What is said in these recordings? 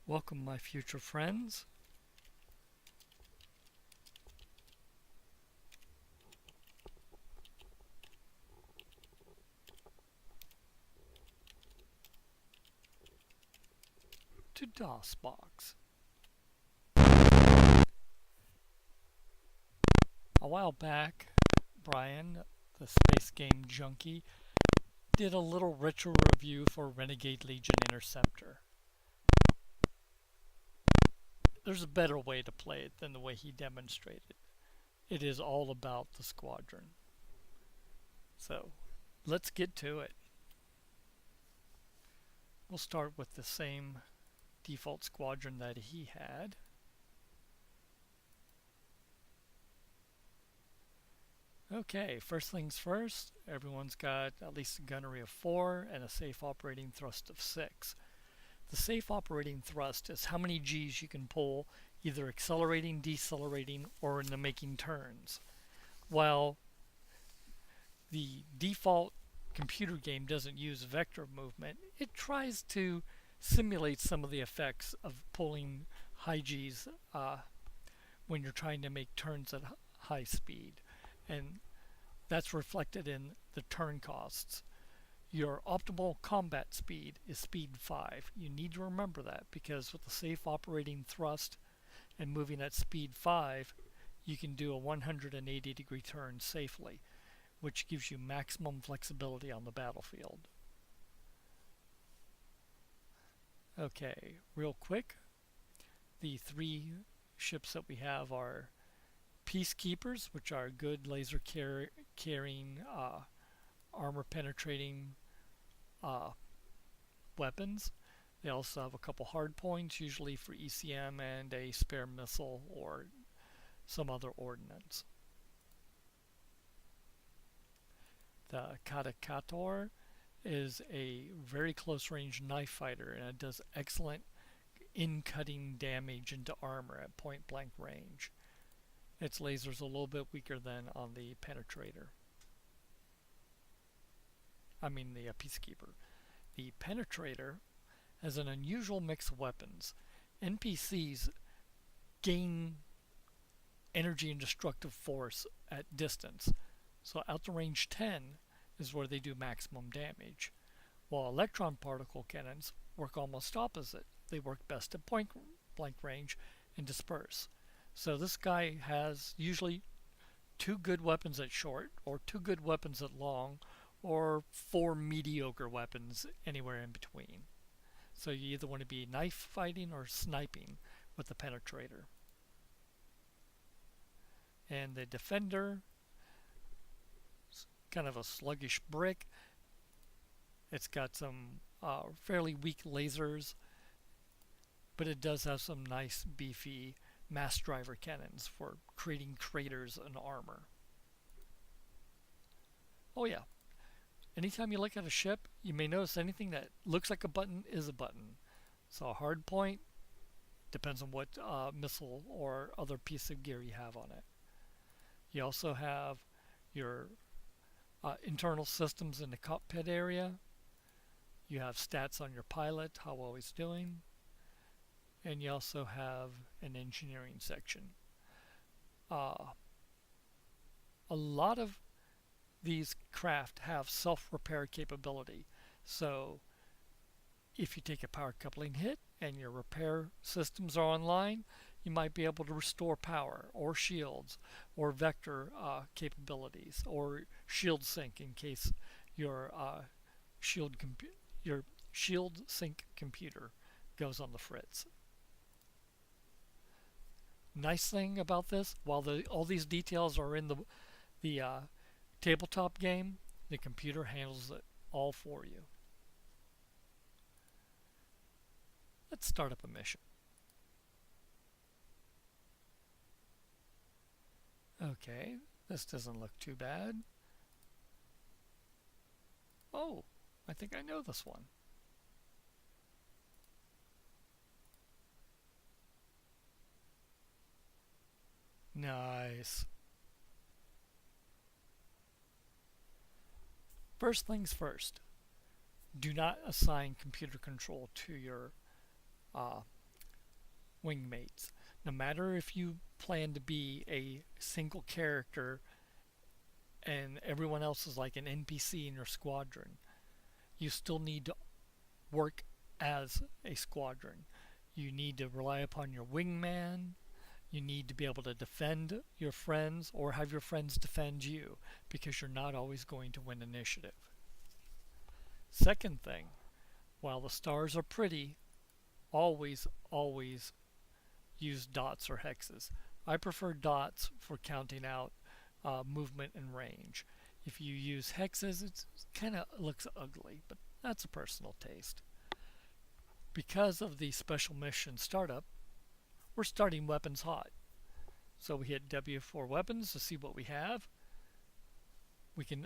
Welcome, my future friends. To DOSBox. A while back, Brian, the space game junkie, did a little retro review for RenegadeLegion Interceptor. There's a better way to play it than the way he demonstrated. It is all about the squadron. So, let's get to it. We'll start with the same default squadron that he had. Okay, first things first, everyone's got at least a gunnery of 4 and a safe operating thrust of 6. The safe operating thrust is how many G's you can pull, either accelerating, decelerating, or in the making turns. While the default computer game doesn't use vector movement, it tries to simulate some of the effects of pulling high G's when you're trying to make turns at high speed. And that's reflected in the turn costs. Your optimal combat speed is speed 5. You need to remember that because with the safe operating thrust and moving at speed 5, you can do a 180-degree turn safely, which gives you maximum flexibility on the battlefield. Okay, real quick, the 3 ships that we have are Peacekeepers, which are good laser carrying, armor penetrating weapons. They also have a couple hard points, usually for ECM, and a spare missile or some other ordnance. The Katakator is a very close range knife fighter, and it does excellent in-cutting damage into armor at point blank range. Its laser's a little bit weaker than on the penetrator. The Peacekeeper. The penetrator has an unusual mix of weapons. NPCs gain energy and destructive force at distance. So out to range 10 is where they do maximum damage. While electron particle cannons work almost opposite. They work best at point blank range and disperse. So this guy has usually 2 good weapons at short, or 2 good weapons at long, or 4 mediocre weapons anywhere in between. So you either want to be knife fighting or sniping with the penetrator. And the defender is kind of a sluggish brick. It's got some fairly weak lasers, but it does have some nice beefy mass driver cannons for creating craters in armor. Oh yeah, anytime you look at a ship, you may notice anything that looks like a button is a button. So a hard point depends on what missile or other piece of gear you have on it. You also have your internal systems in the cockpit area. You have stats on your pilot, how well he's doing. And you also have an engineering section. A lot of these craft have self-repair capability. So if you take a power coupling hit and your repair systems are online, you might be able to restore power or shields or vector capabilities or shield sync in case your shield sync computer goes on the fritz. Nice thing about this, while all these details are in the tabletop game, the computer handles it all for you. Let's start up a mission. Okay, this doesn't look too bad. Oh, I think I know this one. Nice. First things first, do not assign computer control to your wingmates. No matter if you plan to be a single character and everyone else is like an NPC in your squadron, you still need to work as a squadron. You need to rely upon your wingman. You need to be able to defend your friends or have your friends defend you, because you're not always going to win initiative. Second thing, while the stars are pretty, always use dots or hexes. I prefer dots for counting out movement and range. If you use hexes, it kind of looks ugly, but that's a personal taste. Because of the special mission startup, we're starting weapons hot. So we hit W for weapons to see what we have. We can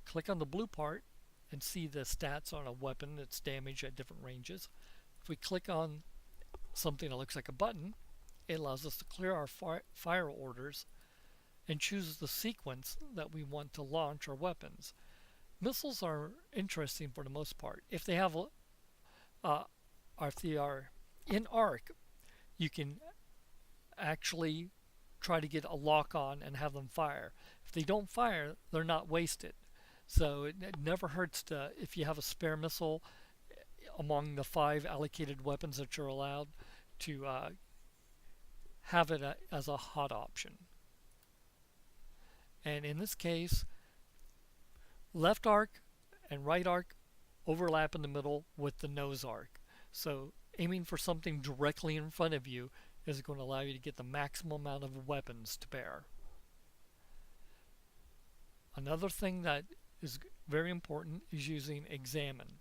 click on the blue part and see the stats on a weapon, its damage at different ranges. If we click on something that looks like a button, it allows us to clear our fire orders and choose the sequence that we want to launch our weapons. Missiles are interesting for the most part. If they have if they are in arc, you can actually try to get a lock on and have them fire. If they don't fire, they're not wasted. So it never hurts to, if you have a spare missile among the 5 allocated weapons that you're allowed, to have it as a hot option. And in this case, left arc and right arc overlap in the middle with the nose arc. So aiming for something directly in front of you is going to allow you to get the maximum amount of weapons to bear. Another thing that is very important is using examine,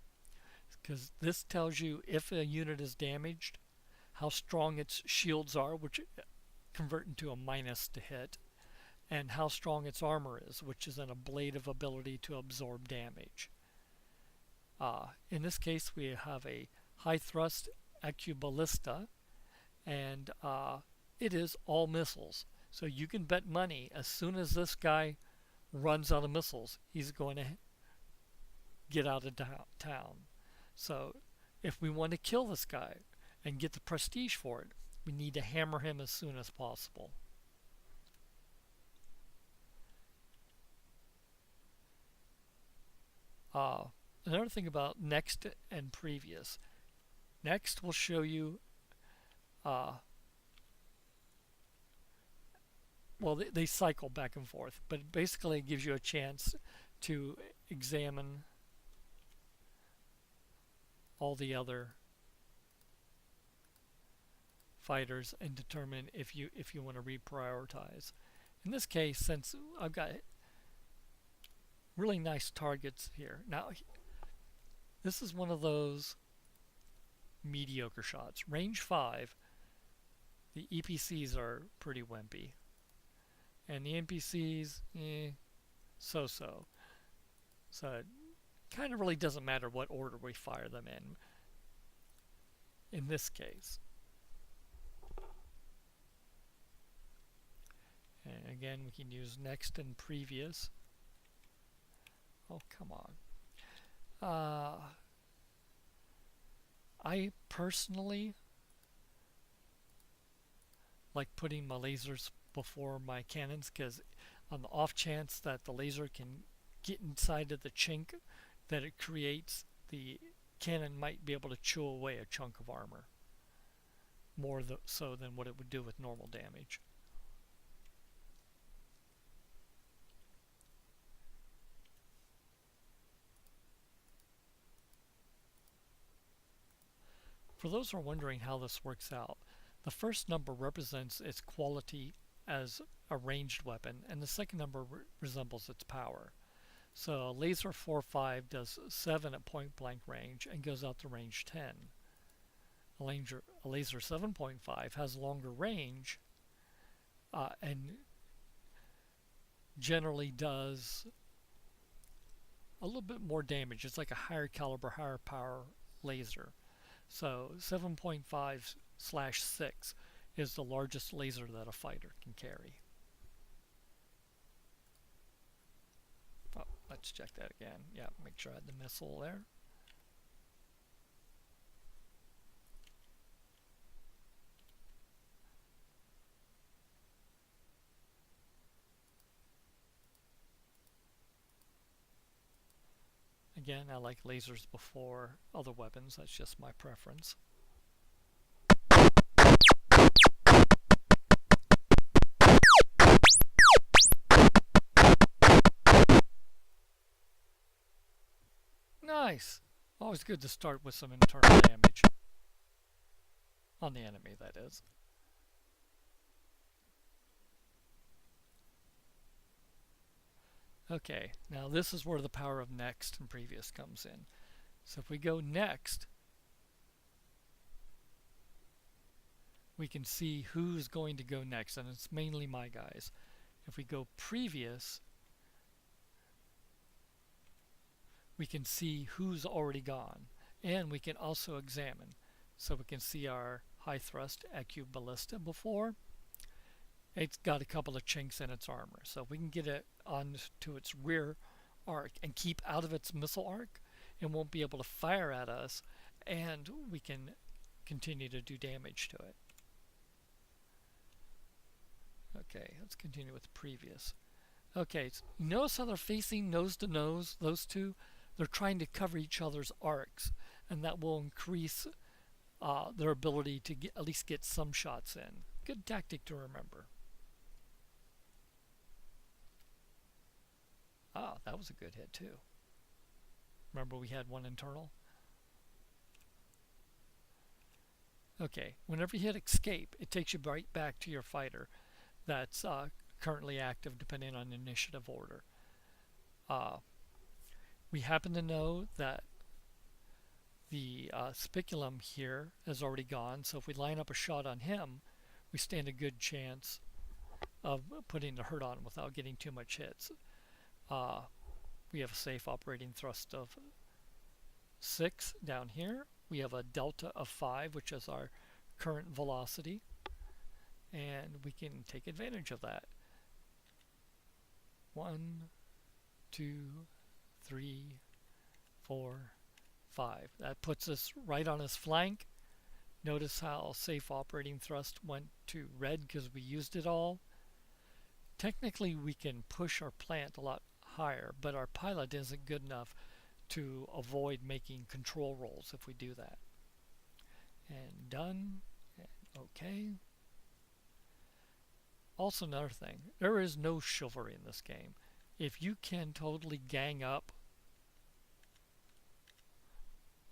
because this tells you if a unit is damaged, how strong its shields are, which convert into a minus to hit, and how strong its armor is, which is an ablative ability to absorb damage. In this case, we have a high thrust Acuballista, and it is all missiles. So you can bet money as soon as this guy runs out of missiles, he's going to get out of town. So if we want to kill this guy and get the prestige for it, we need to hammer him as soon as possible. Another thing about next and previous. Next will show you, well, they cycle back and forth, but basically it gives you a chance to examine all the other fighters and determine if you want to reprioritize. In this case, since I've got really nice targets here. Now, this is one of those mediocre shots. Range 5, the EPCs are pretty wimpy. And the NPCs, so-so. So it kind of really doesn't matter what order we fire them in this case. And again, we can use next and previous. Oh, come on. I personally like putting my lasers before my cannons, because on the off chance that the laser can get inside of the chink that it creates, the cannon might be able to chew away a chunk of armor, more so than what it would do with normal damage. For those who are wondering how this works out, the first number represents its quality as a ranged weapon, and the second number resembles its power. So a laser 4.5 does 7 at point blank range and goes out to range 10. A laser 7.5 has longer range and generally does a little bit more damage. It's like a higher caliber, higher power laser. So 7.5/6 is the largest laser that a fighter can carry. Oh, let's check that again. Yeah, make sure I had the missile there. Again, I like lasers before other weapons, that's just my preference. Nice! Always good to start with some internal damage. On the enemy, that is. Okay, now this is where the power of next and previous comes in. So if we go next, we can see who's going to go next, and it's mainly my guys. If we go previous, we can see who's already gone, and we can also examine. So we can see our high thrust AQ ballista before. It's got a couple of chinks in its armor, so if we can get it onto its rear arc and keep out of its missile arc, it won't be able to fire at us, and we can continue to do damage to it. Okay, let's continue with previous. Okay, so notice how they're facing nose to nose, those two? They're trying to cover each other's arcs, and that will increase their ability to at least get some shots in. Good tactic to remember. Ah, that was a good hit too. Remember we had one internal? Okay, whenever you hit escape, it takes you right back to your fighter that's currently active depending on initiative order. We happen to know that the spiculum here has already gone, so if we line up a shot on him, we stand a good chance of putting the hurt on him without getting too much hits. We have a safe operating thrust of 6 down here. We have a delta of 5, which is our current velocity, and we can take advantage of that. 1, 2, 3, 4, 5. That puts us right on his flank. Notice how safe operating thrust went to red because we used it all. Technically we can push our plant a lot higher, but our pilot isn't good enough to avoid making control rolls if we do that. And done. And okay. Also another thing, there is no chivalry in this game. If you can totally gang up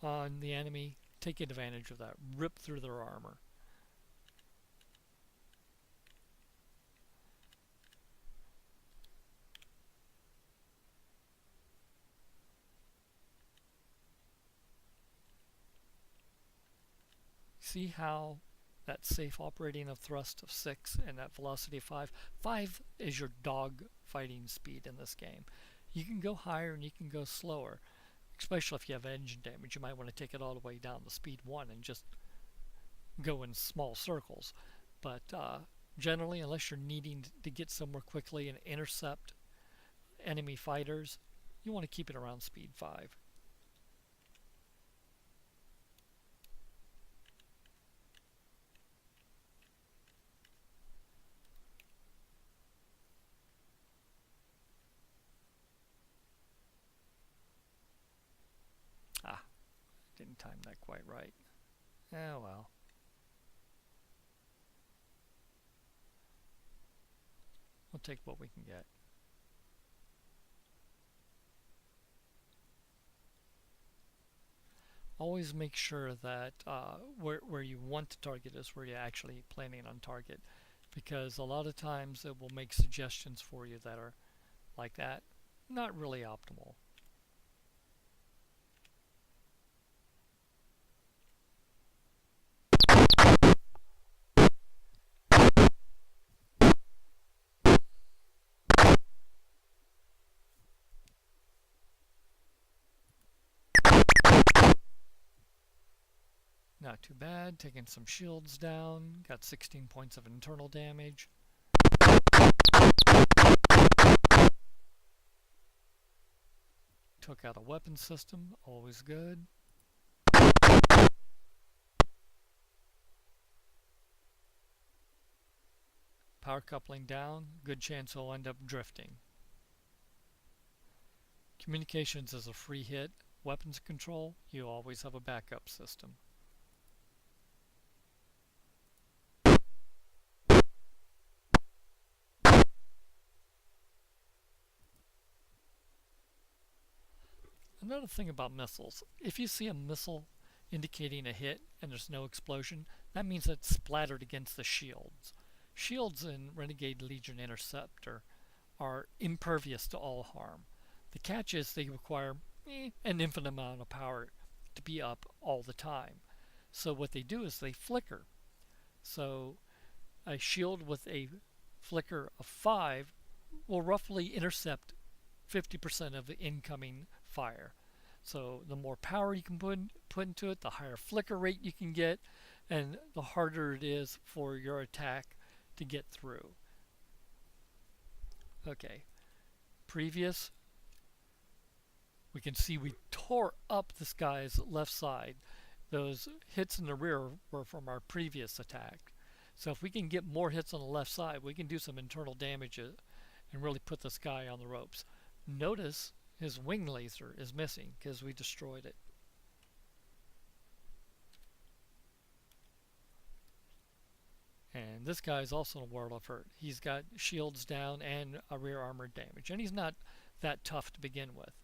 on the enemy, take advantage of that. Rip through their armor. See how that safe operating of thrust of 6 and that velocity of 5. 5 is your dog fighting speed in this game. You can go higher and you can go slower, especially if you have engine damage. You might want to take it all the way down to speed 1 and just go in small circles. But generally, unless you're needing to get somewhere quickly and intercept enemy fighters, you want to keep it around speed 5. Didn't time that quite right. Oh well. We'll take what we can get. Always make sure that where you want to target is where you're actually planning on target, because a lot of times it will make suggestions for you that are like that, not really optimal. Not too bad, taking some shields down, got 16 points of internal damage. Took out a weapon system, always good. Power coupling down, good chance he'll end up drifting. Communications is a free hit. Weapons control, you always have a backup system. Another thing about missiles, if you see a missile indicating a hit and there's no explosion, that means it's splattered against the shields. Shields in RenegadeLegion Interceptor are impervious to all harm. The catch is they require an infinite amount of power to be up all the time. So what they do is they flicker. So a shield with a flicker of 5 will roughly intercept 50% of the incoming fire. So the more power you can put into it, the higher flicker rate you can get, and the harder it is for your attack to get through. Okay, previous, we can see we tore up this guy's left side. Those hits in the rear were from our previous attack. So if we can get more hits on the left side, we can do some internal damage and really put this guy on the ropes. Notice his wing laser is missing because we destroyed it. And this guy is also in a world of hurt. He's got shields down and a rear armor damage. And he's not that tough to begin with.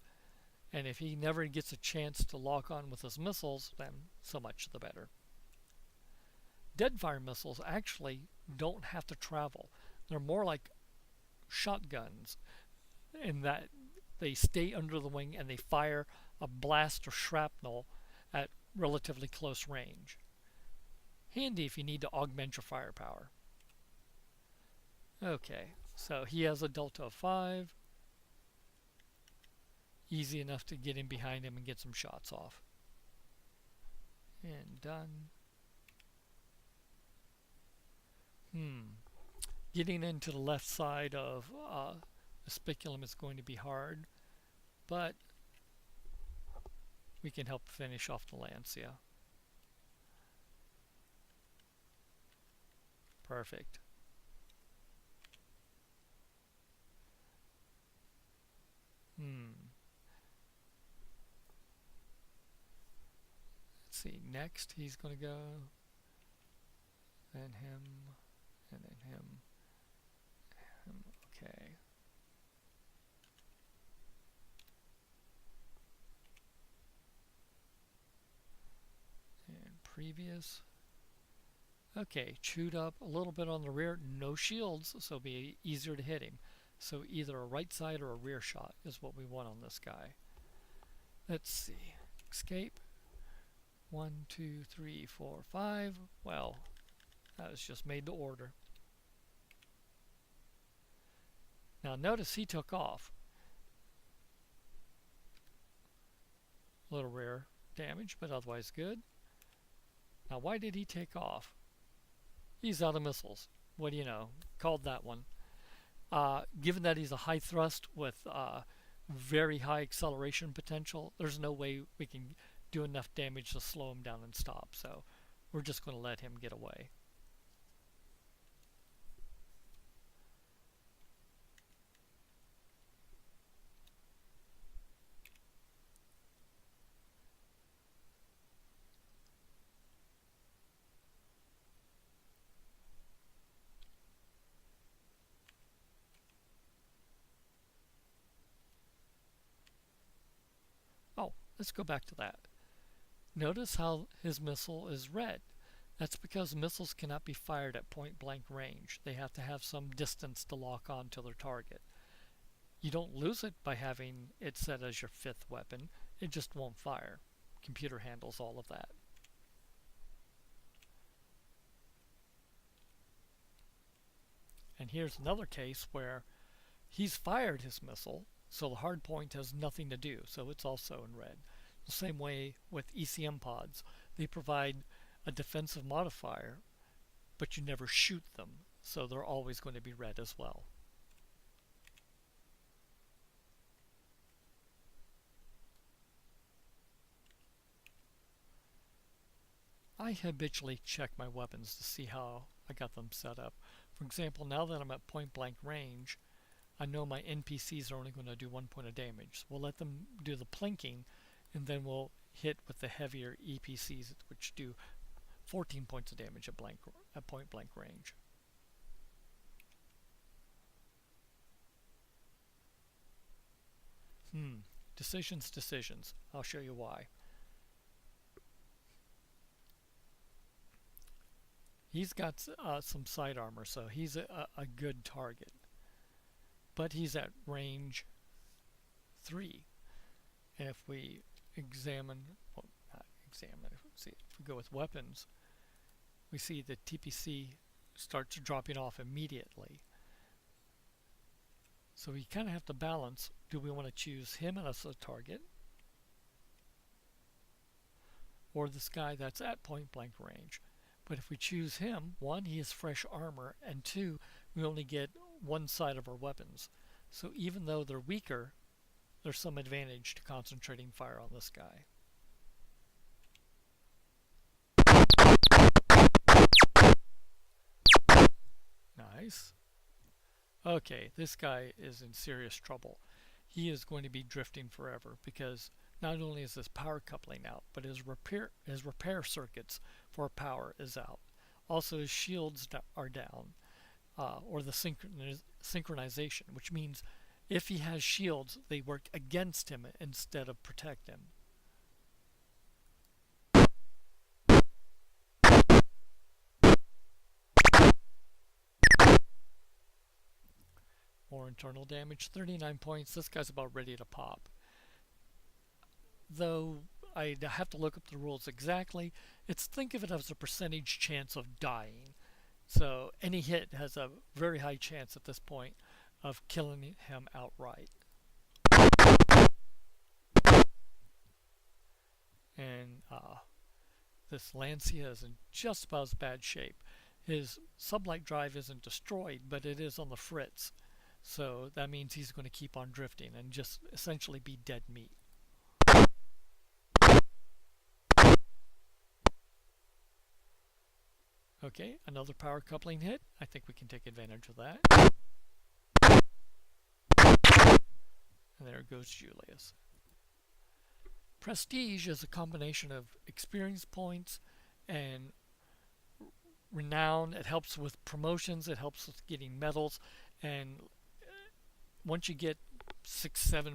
And if he never gets a chance to lock on with his missiles, then so much the better. Deadfire missiles actually don't have to travel. They're more like shotguns in that they stay under the wing and they fire a blast or shrapnel at relatively close range. Handy if you need to augment your firepower. Okay, so he has a delta of 5. Easy enough to get in behind him and get some shots off. And done. Getting into the left side of the spiculum is going to be hard, but we can help finish off the Lancia. Perfect. Let's see, next he's going to go, then him, and then him. Okay. And previous. Okay, chewed up a little bit on the rear, no shields, so it'll be easier to hit him. So either a right side or a rear shot is what we want on this guy. Let's see. Escape. 1, 2, 3, 4, 5. Well, that was just made to order. Now notice he took off. A little rare damage, but otherwise good. Now why did he take off? He's out of missiles. What do you know? Called that one. Given that he's a high thrust with very high acceleration potential, there's no way we can do enough damage to slow him down and stop. So we're just going to let him get away. Oh, let's go back to that. Notice how his missile is red. That's because missiles cannot be fired at point blank range. They have to have some distance to lock on to their target. You don't lose it by having it set as your 5th weapon. It just won't fire. Computer handles all of that. And here's another case where he's fired his missile, so the hard point has nothing to do, so it's also in red. The same way with ECM pods. They provide a defensive modifier, but you never shoot them, so they're always going to be red as well. I habitually check my weapons to see how I got them set up. For example, now that I'm at point blank range, I know my NPCs are only going to do 1 point of damage. So we'll let them do the plinking, and then we'll hit with the heavier EPCs, which do 14 points of damage at point blank range. Decisions. I'll show you why. He's got some side armor, so he's a good target. But he's at range 3. And if we examine, well, not examine, see, if we go with weapons, we see the TPC starts dropping off immediately. So we kind of have to balance, do we want to choose him as a target, or this guy that's at point blank range? But if we choose him, 1, he has fresh armor, and 2, we only get one side of our weapons. So even though they're weaker, there's some advantage to concentrating fire on this guy. Nice. Okay, this guy is in serious trouble. He is going to be drifting forever because not only is his power coupling out, but his repair circuits for power is out. Also, his shields are down, or the synchronization, which means if he has shields, they work against him instead of protect him. More internal damage, 39 points. This guy's about ready to pop. Though I have to look up the rules exactly, think of it as a percentage chance of dying. So any hit has a very high chance at this point of killing him outright. And this Lancia is in just about as bad shape. His sublight drive isn't destroyed, but it is on the fritz. So that means he's going to keep on drifting and just essentially be dead meat. Okay, another power coupling hit. I think we can take advantage of that. And there goes Julius. Prestige is a combination of experience points and renown. It helps with promotions. It helps with getting medals. And once you get 6-7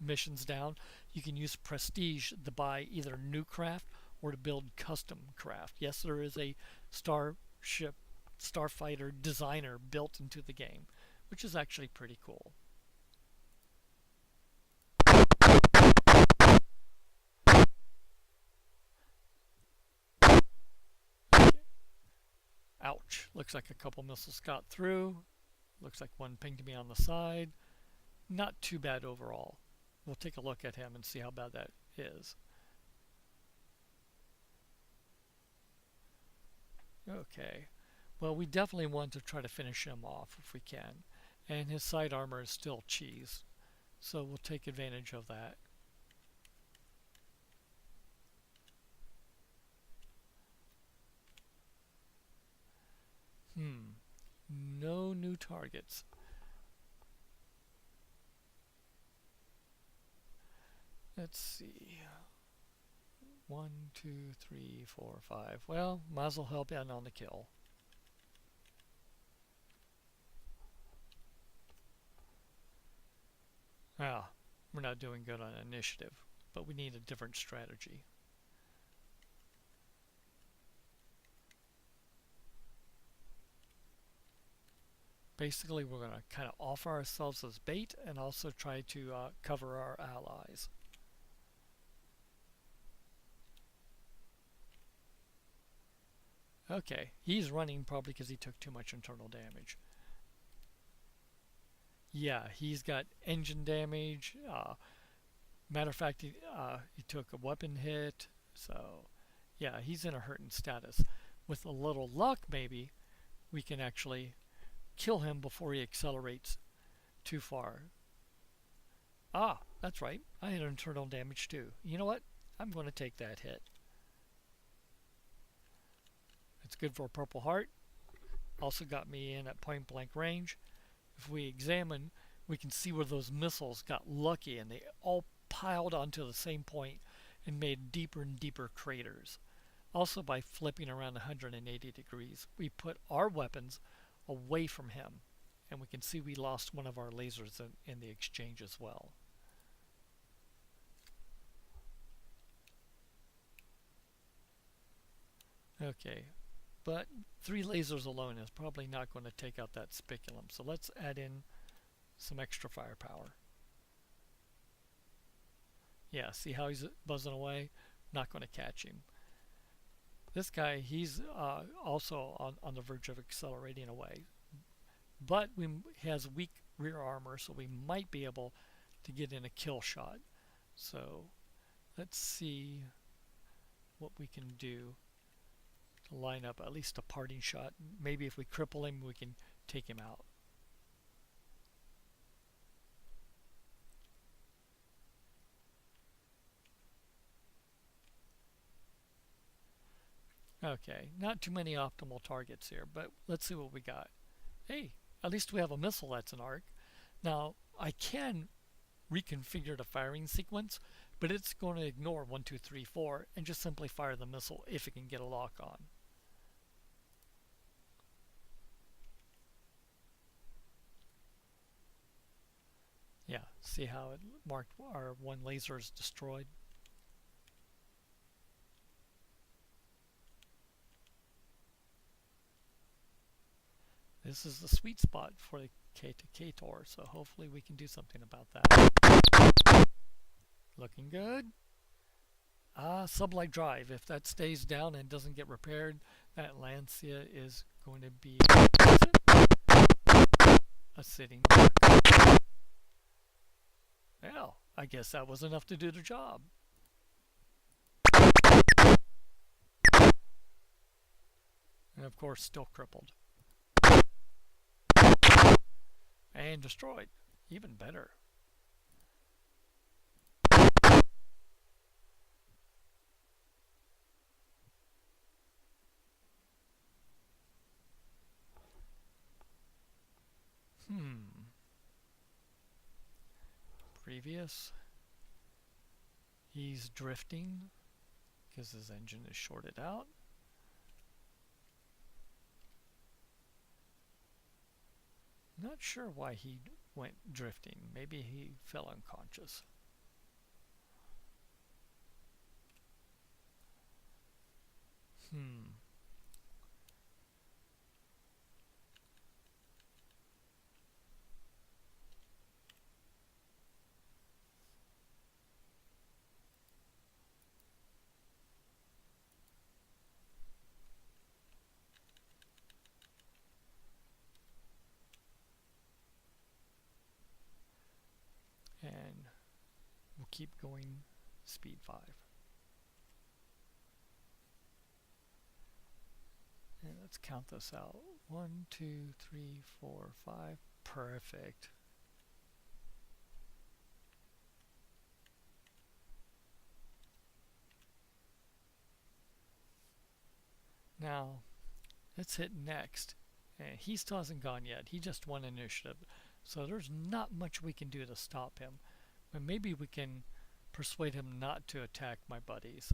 missions down, you can use prestige to buy either new craft or to build custom craft. Yes, there is a starfighter designer built into the game, which is actually pretty cool. Ouch. Looks like a couple missiles got through. Looks like one pinged me on the side. Not too bad overall. We'll take a look at him and see how bad that is. Okay. Well, we definitely want to try to finish him off if we can. And his side armor is still cheese. So we'll take advantage of that. No new targets. Let's see. 1, 2, 3, 4, 5. Well, might as well help out on the kill. We're not doing good on initiative, but we need a different strategy. Basically, we're going to kind of offer ourselves as bait and also try to cover our allies. Okay, he's running probably because he took too much internal damage. Yeah, he's got engine damage. Matter of fact, he took a weapon hit. So, yeah, he's in a hurting status. With a little luck, maybe, we can actually kill him before he accelerates too far. That's right. I had internal damage too. You know what? I'm going to take that hit. It's good for a purple heart. Also got me in at point blank range. if we examine, we can see where those missiles got lucky and they all piled onto the same point and made deeper and deeper craters. Also, by flipping around 180 degrees, we put our weapons away from him, and we can see we lost one of our lasers in the exchange as well. Okay, but 3 lasers alone is probably not going to take out that spiculum, so let's add in some extra firepower. Yeah, see how he's buzzing away? Not going to catch him. This guy, he's also on the verge of accelerating away, but he has weak rear armor, so we might be able to get in a kill shot. So let's see what we can do to line up at least a parting shot. Maybe if we cripple him, we can take him out. Okay, not too many optimal targets here, but let's see what we got. Hey, at least we have a missile that's an arc. Now, I can reconfigure the firing sequence, but it's going to ignore 1, 2, 3, 4 and just simply fire the missile if it can get a lock on. Yeah, see how it marked our one laser is destroyed? This is the sweet spot for the K2K Tor, so hopefully we can do something about that. Looking good. Sublight drive. If that stays down and doesn't get repaired, that Lancia is going to be a sitting duck. Well, I guess that was enough to do the job. And of course, still crippled. And destroyed. Even better. Previous. He's drifting because his engine is shorted out. Not sure why he went drifting. Maybe he fell unconscious. And we'll keep going speed 5. And let's count this out. 1, 2, 3, 4, 5. Perfect. Now, let's hit next. And he still hasn't gone yet. He just won initiative. So there's not much we can do to stop him. But maybe we can persuade him not to attack my buddies.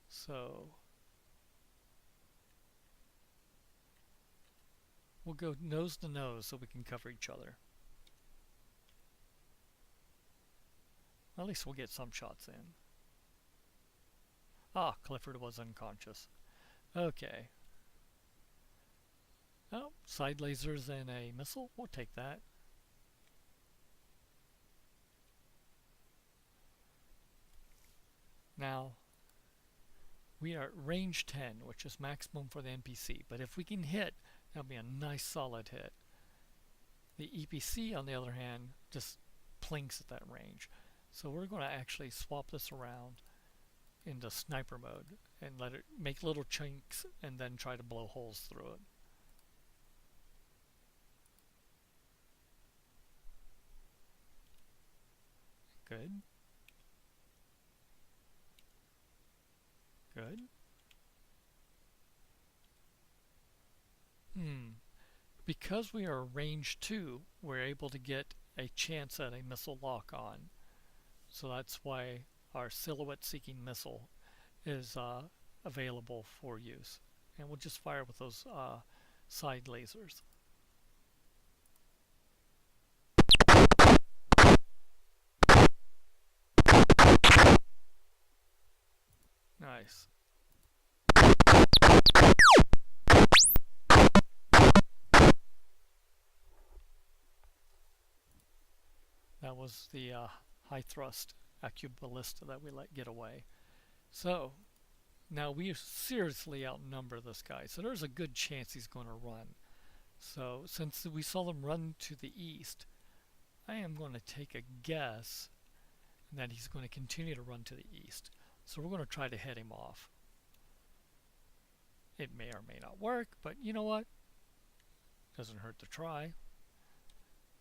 So we'll go nose to nose so we can cover each other. At least we'll get some shots in. Ah, Clifford was unconscious. Okay. Oh, side lasers and a missile. We'll take that. Now, we are at range 10, which is maximum for the NPC. But if we can hit, that'll be a nice solid hit. The EPC, on the other hand, just plinks at that range. So we're going to actually swap this around into sniper mode and let it make little chinks and then try to blow holes through it. Good. Good. Because we are range 2, we're able to get a chance at a missile lock-on. So that's why our silhouette-seeking missile is available for use. And we'll just fire with those side lasers. Nice. That was the high thrust Acuballista that we let get away. So now we seriously outnumber this guy, so there's a good chance he's going to run. So since we saw them run to the east, I am going to take a guess that he's going to continue to run to the east. So we're going to try to head him off. It may or may not work, but you know what? Doesn't hurt to try.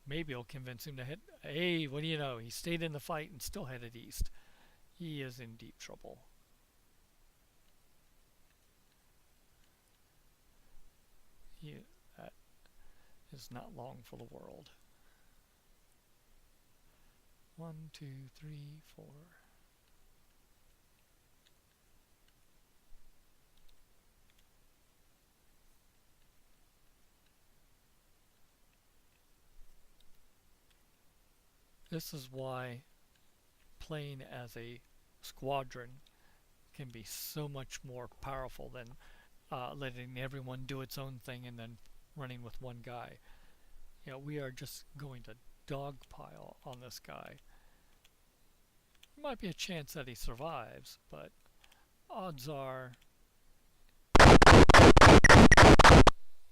Maybe I'll convince him to head. Hey, what do you know? He stayed in the fight and still headed east. He is in deep trouble. That is not long for the world. 1, 2, 3, 4. This is why playing as a squadron can be so much more powerful than letting everyone do its own thing and then running with one guy. You know, we are just going to dogpile on this guy. There might be a chance that he survives, but odds are,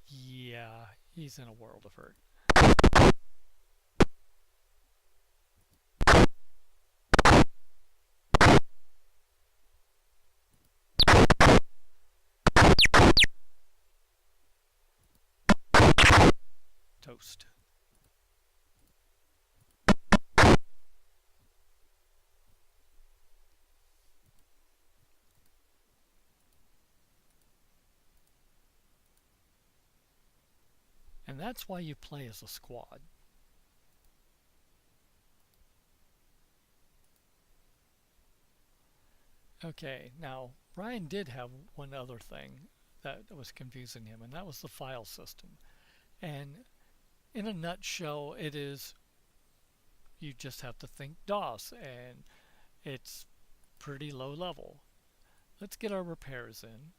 yeah, he's in a world of hurt. Toast. And that's why you play as a squad. Okay, now Ryan did have one other thing that was confusing him, and that was the file system. And in a nutshell, it is you just have to think DOS, and it's pretty low level. Let's get our repairs in.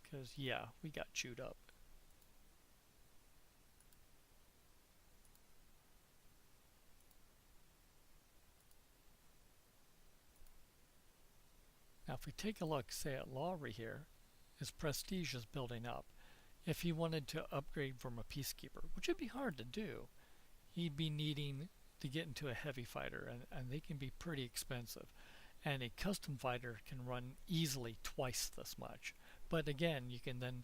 Because, yeah, we got chewed up. Now if we take a look, say at Lowry here, his prestige is building up. If he wanted to upgrade from a peacekeeper, which would be hard to do, he'd be needing to get into a heavy fighter, and they can be pretty expensive. And a custom fighter can run easily twice this much. But again, you can then,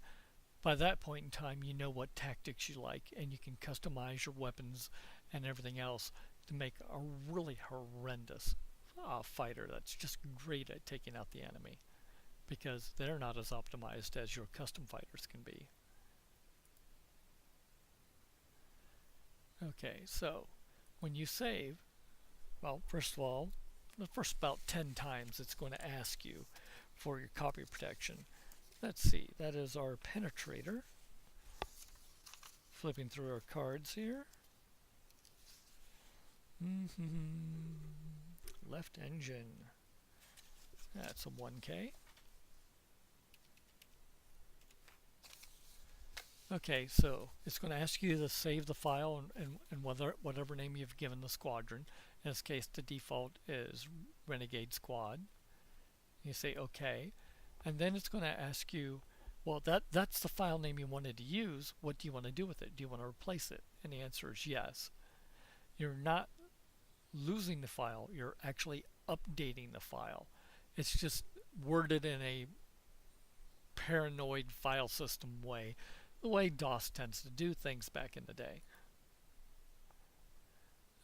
by that point in time, you know what tactics you like, and you can customize your weapons and everything else to make a really horrendous fighter that's just great at taking out the enemy, because they're not as optimized as your custom fighters can be. Okay, so when you save, well, first of all, the first about 10 times it's going to ask you for your copy protection. Let's see, that is our penetrator. Flipping through our cards here. Left engine. That's a 1K. Okay, so it's going to ask you to save the file and whatever name you've given the squadron. In this case, the default is Renegade Squad. You say OK, and then it's going to ask you, well, that's the file name you wanted to use. What do you want to do with it? Do you want to replace it? And the answer is yes. You're not losing the file, you're actually updating the file. It's just worded in a paranoid file system way, the way DOS tends to do things back in the day.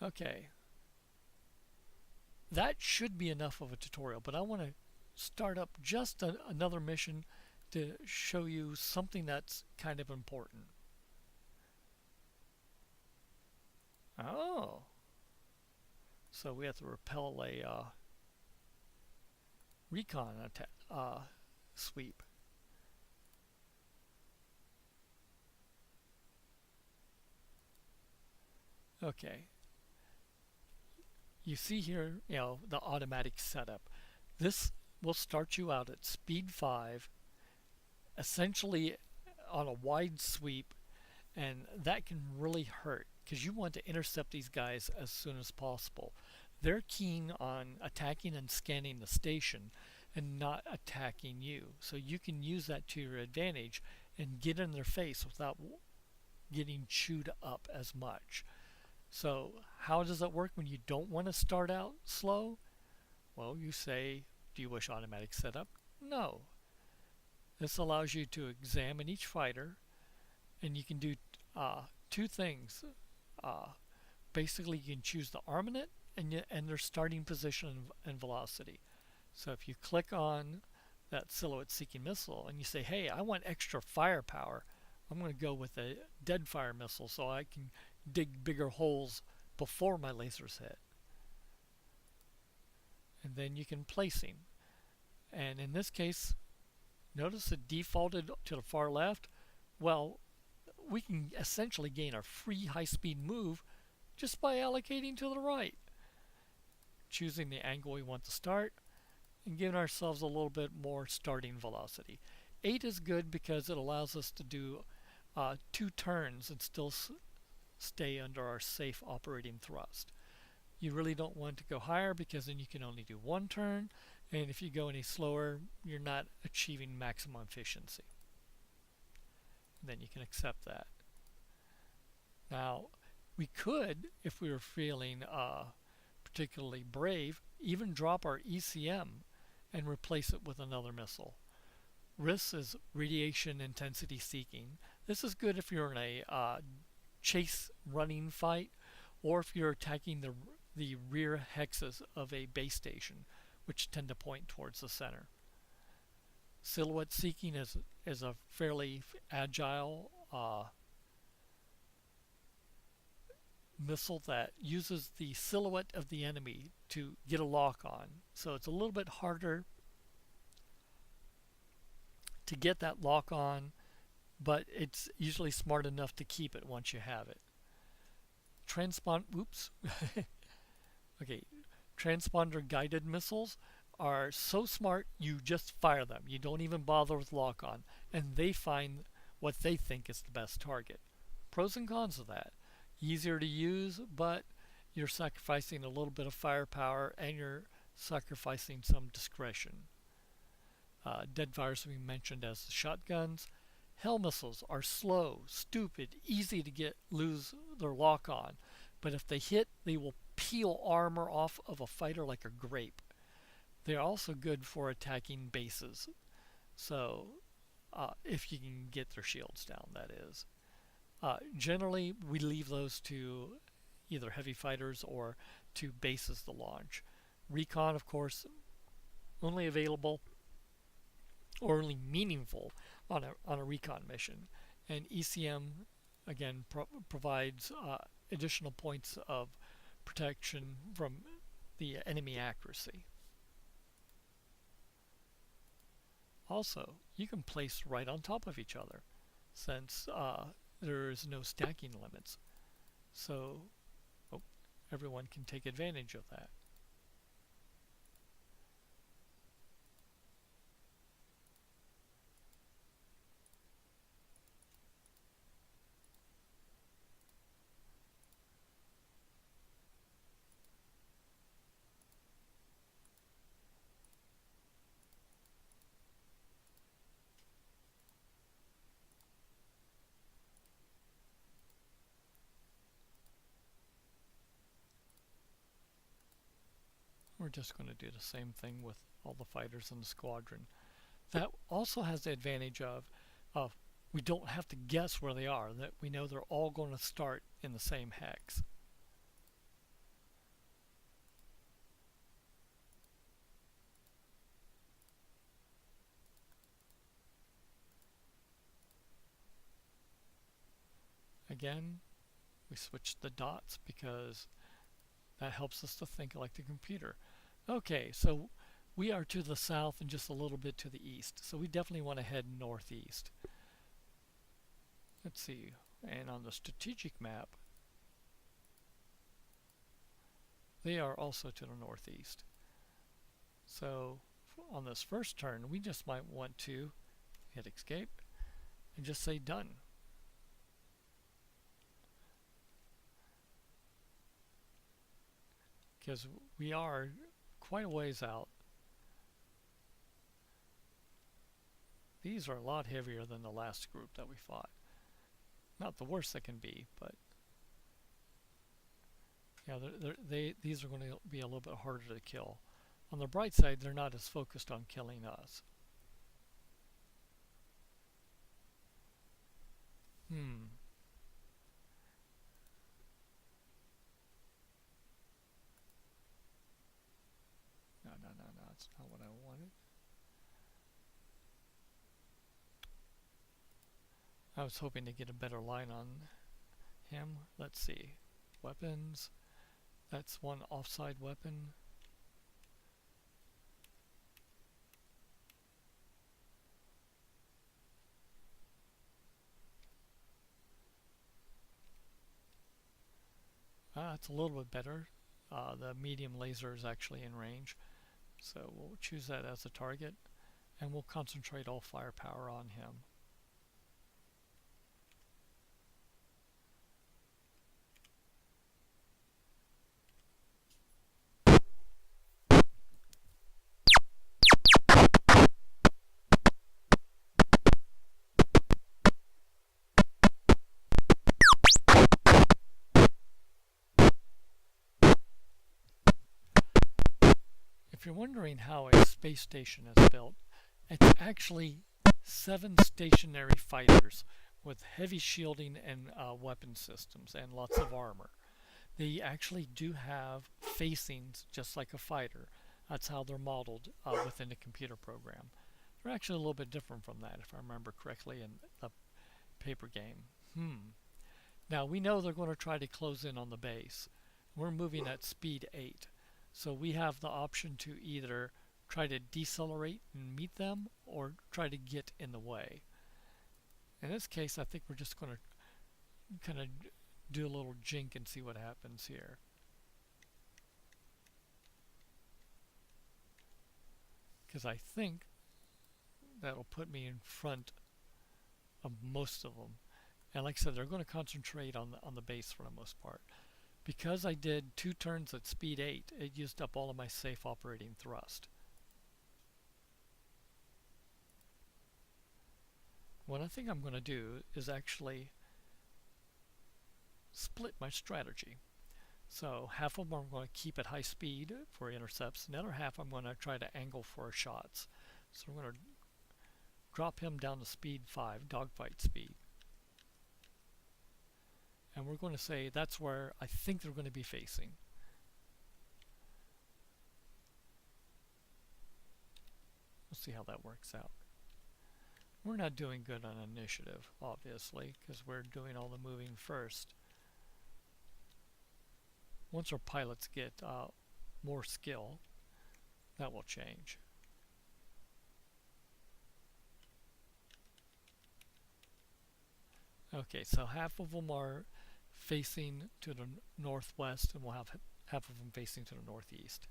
Okay, that should be enough of a tutorial, but I want to start up just another mission to show you something that's kind of important. Oh, so we have to repel a recon sweep. Okay. You see here, the automatic setup. This will start you out at speed 5, essentially on a wide sweep, and that can really hurt because you want to intercept these guys as soon as possible. They're keen on attacking and scanning the station and not attacking you. So you can use that to your advantage and get in their face without getting chewed up as much. So how does it work when you don't want to start out slow? Well, you say, do you wish automatic setup? No. This allows you to examine each fighter, and you can do two things. Basically, you can choose the armament and their starting position and velocity. So if you click on that silhouette seeking missile and you say, hey, I want extra firepower, I'm going to go with a dead fire missile so I can dig bigger holes before my lasers hit. And then you can place him. And in this case, notice it defaulted to the far left. Well, we can essentially gain a free high-speed move just by allocating to the right. Choosing the angle we want to start and giving ourselves a little bit more starting velocity. 8 is good because it allows us to do 2 turns and still stay under our safe operating thrust. You really don't want to go higher because then you can only do 1 turn, and if you go any slower, you're not achieving maximum efficiency. And then you can accept that. Now, we could, if we were feeling particularly brave, even drop our ECM and replace it with another missile. RIS is radiation intensity seeking. This is good if you're in a chase running fight, or if you're attacking the rear hexes of a base station, which tend to point towards the center. Silhouette seeking is a fairly agile missile that uses the silhouette of the enemy to get a lock on. So it's a little bit harder to get that lock on, but it's usually smart enough to keep it once you have it. Transponder guided missiles are so smart you just fire them. You don't even bother with lock on, and they find what they think is the best target. Pros and cons of that. Easier to use, but you're sacrificing a little bit of firepower and you're sacrificing some discretion. Dead fires we mentioned as the shotguns. Hell missiles are slow, stupid, easy to lose their lock on, but if they hit, they will peel armor off of a fighter like a grape. They're also good for attacking bases, so if you can get their shields down, that is. Generally, we leave those to either heavy fighters or to bases to launch. Recon, of course, only available or only meaningful on a recon mission. And ECM, again, provides additional points of protection from the enemy accuracy. Also, you can place right on top of each other, since there's no stacking limits. So everyone can take advantage of that. We're just going to do the same thing with all the fighters in the squadron. That also has the advantage of we don't have to guess where they are, that we know they're all going to start in the same hex. again, we switch the dots because that helps us to think like the computer. Okay, so we are to the south and just a little bit to the east, so we definitely want to head northeast. Let's see, and on the strategic map, they are also to the northeast. So on this first turn, we just might want to hit escape and just say done. Because we are quite a ways out. These are a lot heavier than the last group that we fought. Not the worst they can be, but yeah, these are going to be a little bit harder to kill. On the bright side, they're not as focused on killing us. No, that's not what I wanted. I was hoping to get a better line on him. Let's see. Weapons. That's one offside weapon. It's a little bit better. The medium laser is actually in range. So we'll choose that as a target, and we'll concentrate all firepower on him. If you're wondering how a space station is built, it's actually 7 stationary fighters with heavy shielding and weapon systems and lots of armor. They actually do have facings just like a fighter. That's how they're modeled within a computer program. They're actually a little bit different from that, if I remember correctly, in the paper game. Now we know they're going to try to close in on the base. We're moving at speed 8. So we have the option to either try to decelerate and meet them or try to get in the way. In this case, I think we're just going to kind of do a little jink and see what happens here. Because I think that'll put me in front of most of them. And like I said, they're going to concentrate on the base for the most part. Because I did 2 turns at speed 8, it used up all of my safe operating thrust. What I think I'm going to do is actually split my strategy. So half of them I'm going to keep at high speed for intercepts, and the other half I'm going to try to angle for shots. So I'm going to drop him down to speed 5, dogfight speed. And we're going to say that's where I think they're going to be facing. We'll see how that works out. We're not doing good on initiative, obviously, because we're doing all the moving first. Once our pilots get more skill, that will change. Okay, so half of them are facing to the northwest, and we'll have half of them facing to the northeast.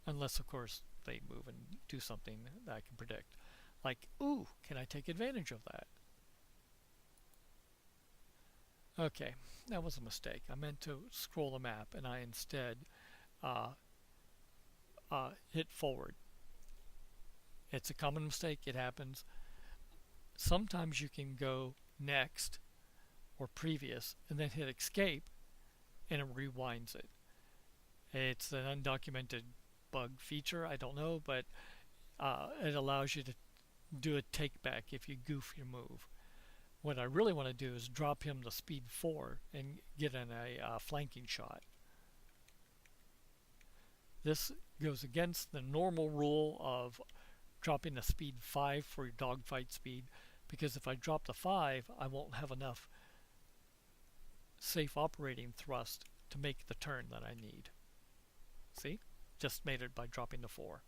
Unless, of course, they move and do something that I can predict. Like, ooh, can I take advantage of that? Okay, that was a mistake. I meant to scroll the map, and I instead hit forward. It's a common mistake. It happens. Sometimes you can go next or previous and then hit escape and it rewinds it. It's an undocumented bug feature, I don't know, but it allows you to do a take back if you goof your move. What I really want to do is drop him to speed 4 and get in a flanking shot. This goes against the normal rule of dropping the speed 5 for your dogfight speed, because if I drop the 5, I won't have enough safe operating thrust to make the turn that I need. See? Just made it by dropping the 4.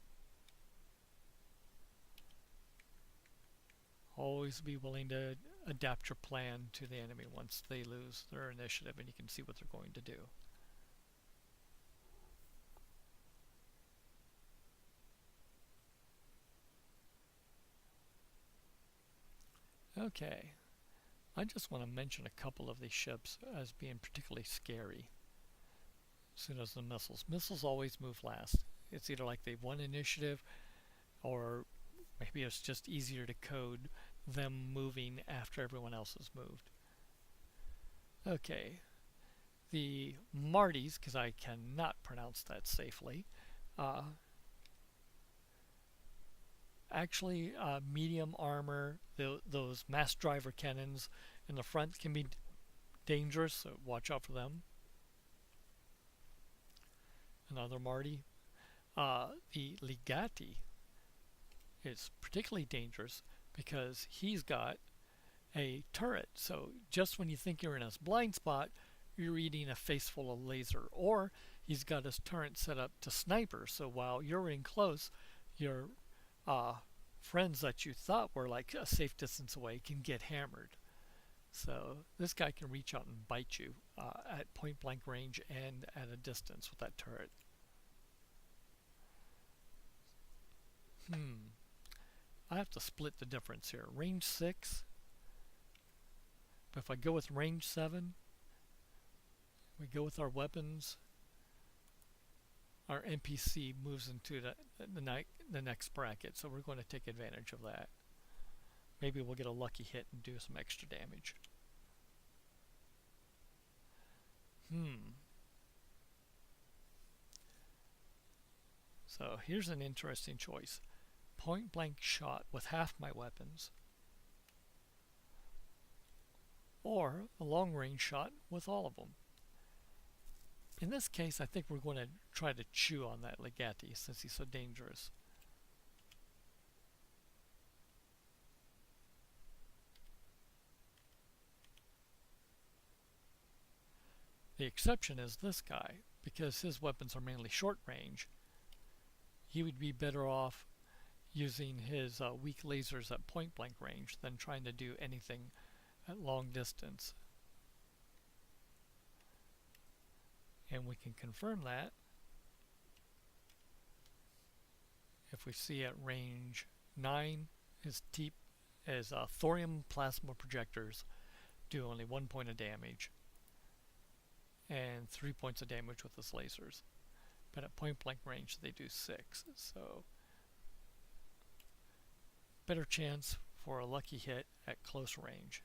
Always be willing to adapt your plan to the enemy once they lose their initiative and you can see what they're going to do. Okay, I just want to mention a couple of these ships as being particularly scary. As soon as the missiles always move last. It's either like they've won initiative, or maybe it's just easier to code them moving after everyone else has moved. Okay, the Martys, because I cannot pronounce that safely, actually medium armor, those mass driver cannons in the front can be dangerous, so watch out for them. Another Marty. The Legate is particularly dangerous because he's got a turret, so just when you think you're in a blind spot, you're eating a face full of laser. Or he's got his turret set up to sniper, so while you're in close, your friends that you thought were like a safe distance away can get hammered. So this guy can reach out and bite you at point blank range and at a distance with that turret. I have to split the difference here. Range 6, but if I go with range 7, we go with our weapons, our NPC moves into the next bracket, so we're going to take advantage of that. Maybe we'll get a lucky hit and do some extra damage. So here's an interesting choice. Point blank shot with half my weapons, or a long range shot with all of them. In this case, I think we're going to try to chew on that Legate since he's so dangerous. The exception is this guy, because his weapons are mainly short range. He would be better off using his weak lasers at point blank range than trying to do anything at long distance. And we can confirm that if we see at range 9 his thorium plasma projectors do only 1 point of damage and 3 points of damage with his lasers, but at point blank range they do 6, so better chance for a lucky hit at close range.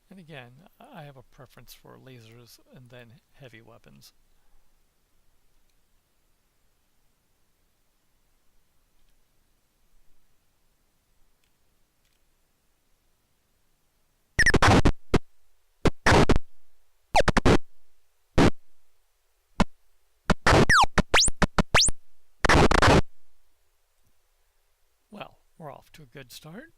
And again, I have a preference for lasers and then heavy weapons. Well, we're off to a good start.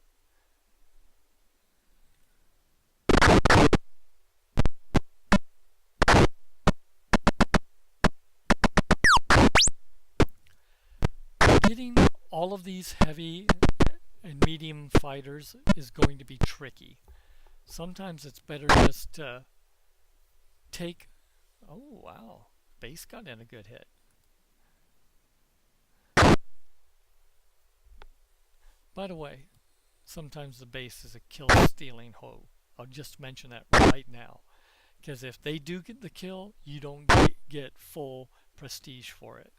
Getting all of these heavy and medium fighters is going to be tricky. Sometimes it's better just to take... Oh wow, base got in a good hit. By the way, sometimes the base is a kill-stealing hoe. I'll just mention that right now, because if they do get the kill, you don't get full prestige for it.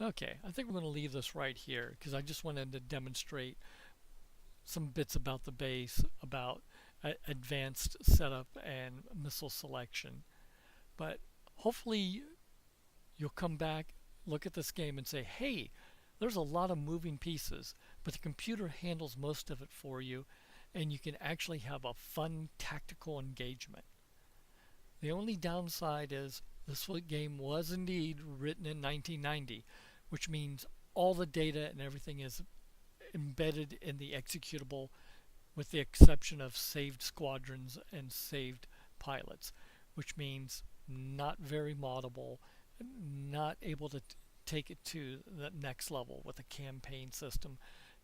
Okay, I think we're going to leave this right here because I just wanted to demonstrate some bits about the base, about advanced setup and missile selection. But hopefully you'll come back, look at this game and say, hey, there's a lot of moving pieces, but the computer handles most of it for you and you can actually have a fun tactical engagement. The only downside is this game was indeed written in 1990, which means all the data and everything is embedded in the executable with the exception of saved squadrons and saved pilots, which means not very moddable, not able to take it to the next level with a campaign system.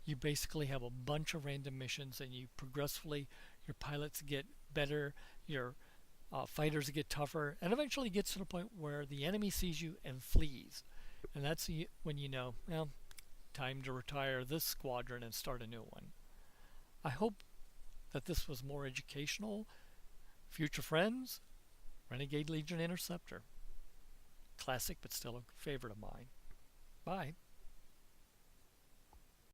You basically have a bunch of random missions and you progressively, your pilots get better, your fighters get tougher, and eventually gets to the point where the enemy sees you and flees. And that's when you know, well, time to retire this squadron and start a new one. I hope that this was more educational. Future friends, Renegade Legion Interceptor. Classic, but still a favorite of mine. Bye.